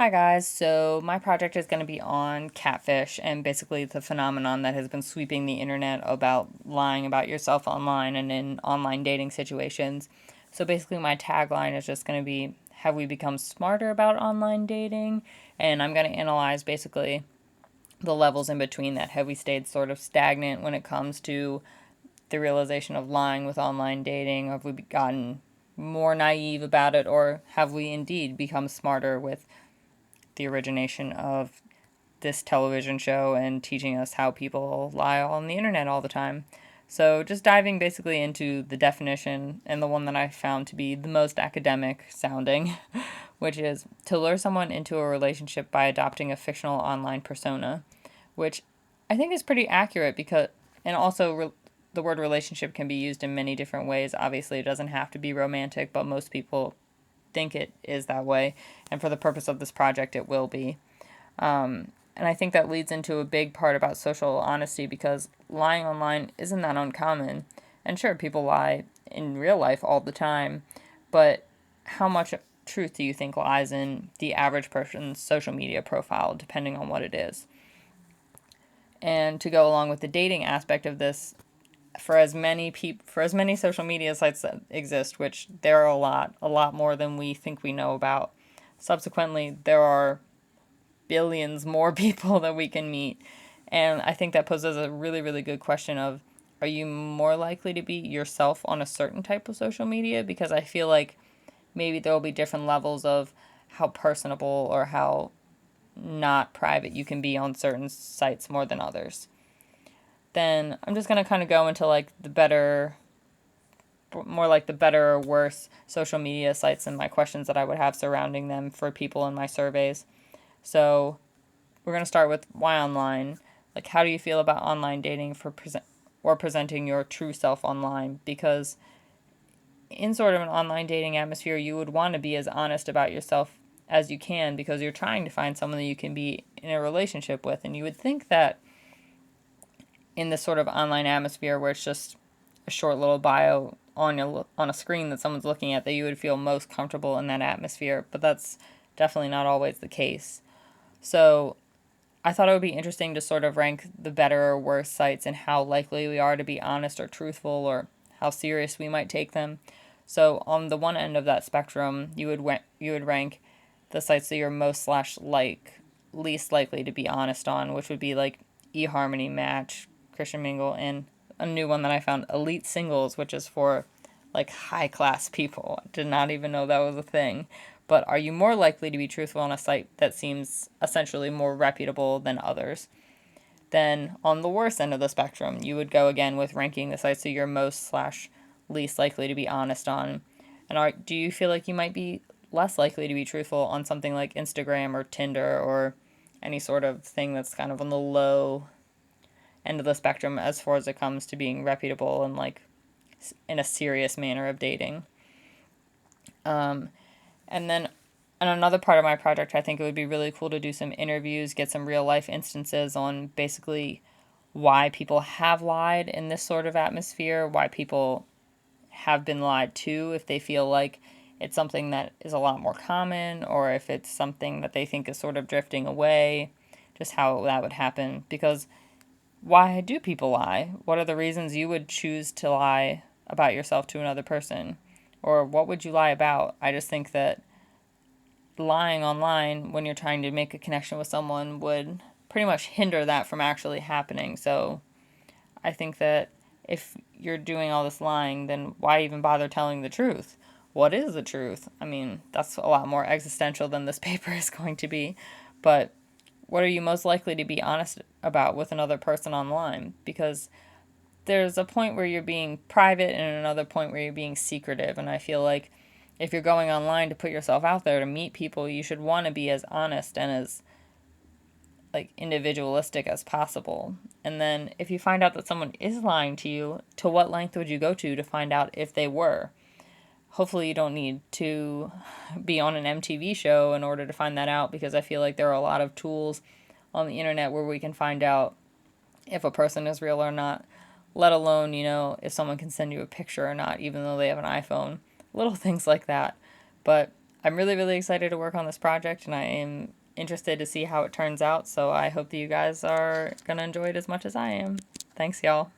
Hi guys, so my project is going to be on catfish and basically the phenomenon that has been sweeping the internet about lying about yourself online and in online dating situations. So basically my tagline is just going to be, have we become smarter about online dating? And I'm going to analyze basically the levels in between that. Have we stayed sort of stagnant when it comes to the realization of lying with online dating? Have we gotten more naive about it, or have we indeed become smarter with the origination of this television show and teaching us how people lie on the internet all the time? So, just diving basically into the definition and the one that I found to be the most academic sounding, which is to lure someone into a relationship by adopting a fictional online persona, which I think is pretty accurate because, and also the word relationship can be used in many different ways. Obviously, it doesn't have to be romantic, but most people think it is that way, and for the purpose of this project, it will be. And I think that leads into a big part about social honesty because lying online isn't that uncommon. And sure, people lie in real life all the time, but how much truth do you think lies in the average person's social media profile, depending on what it is? And to go along with the dating aspect of this, for as many social media sites that exist, which there are a lot more than we think we know about. Subsequently, there are billions more people that we can meet. And I think that poses a really, really good question of, are you more likely to be yourself on a certain type of social media? Because I feel like maybe there will be different levels of how personable or how not private you can be on certain sites more than others. Then I'm just going to kind of go into like the better or worse social media sites and my questions that I would have surrounding them for people in my surveys. So we're going to start with why online. Like, how do you feel about online dating or presenting your true self online? Because in sort of an online dating atmosphere, you would want to be as honest about yourself as you can because you're trying to find someone that you can be in a relationship with. And you would think that in this sort of online atmosphere where it's just a short little bio on a screen that someone's looking at, that you would feel most comfortable in that atmosphere, but that's definitely not always the case. So I thought it would be interesting to sort of rank the better or worse sites and how likely we are to be honest or truthful or how serious we might take them. So on the one end of that spectrum, you would rank the sites that you're most slash least likely to be honest on, which would be like eHarmony, Match, Christian Mingle, and a new one that I found, Elite Singles, which is for like high class people. I did not even know that was a thing. But are you more likely to be truthful on a site that seems essentially more reputable than others? Then on the worst end of the spectrum, you would go again with ranking the sites that you're most slash least likely to be honest on. And do you feel like you might be less likely to be truthful on something like Instagram or Tinder or any sort of thing that's kind of on the low end of the spectrum as far as it comes to being reputable and like in a serious manner of dating? And then on another part of my project, I think it would be really cool to do some interviews, get some real life instances on basically why people have lied in this sort of atmosphere, why people have been lied to, if they feel like it's something that is a lot more common, or if it's something that they think is sort of drifting away, just how that would happen. Because why do people lie? What are the reasons you would choose to lie about yourself to another person? Or what would you lie about? I just think that lying online when you're trying to make a connection with someone would pretty much hinder that from actually happening. So I think that if you're doing all this lying, then why even bother telling the truth? What is the truth? I mean, that's a lot more existential than this paper is going to be. But what are you most likely to be honest about with another person online? Because there's a point where you're being private and another point where you're being secretive. And I feel like if you're going online to put yourself out there to meet people, you should want to be as honest and as like individualistic as possible. And then if you find out that someone is lying to you, to what length would you go to find out if they were? Hopefully you don't need to be on an MTV show in order to find that out, because I feel like there are a lot of tools on the internet where we can find out if a person is real or not, let alone, if someone can send you a picture or not, even though they have an iPhone. Little things like that. But I'm really, really excited to work on this project, and I am interested to see how it turns out. So I hope that you guys are going to enjoy it as much as I am. Thanks, y'all.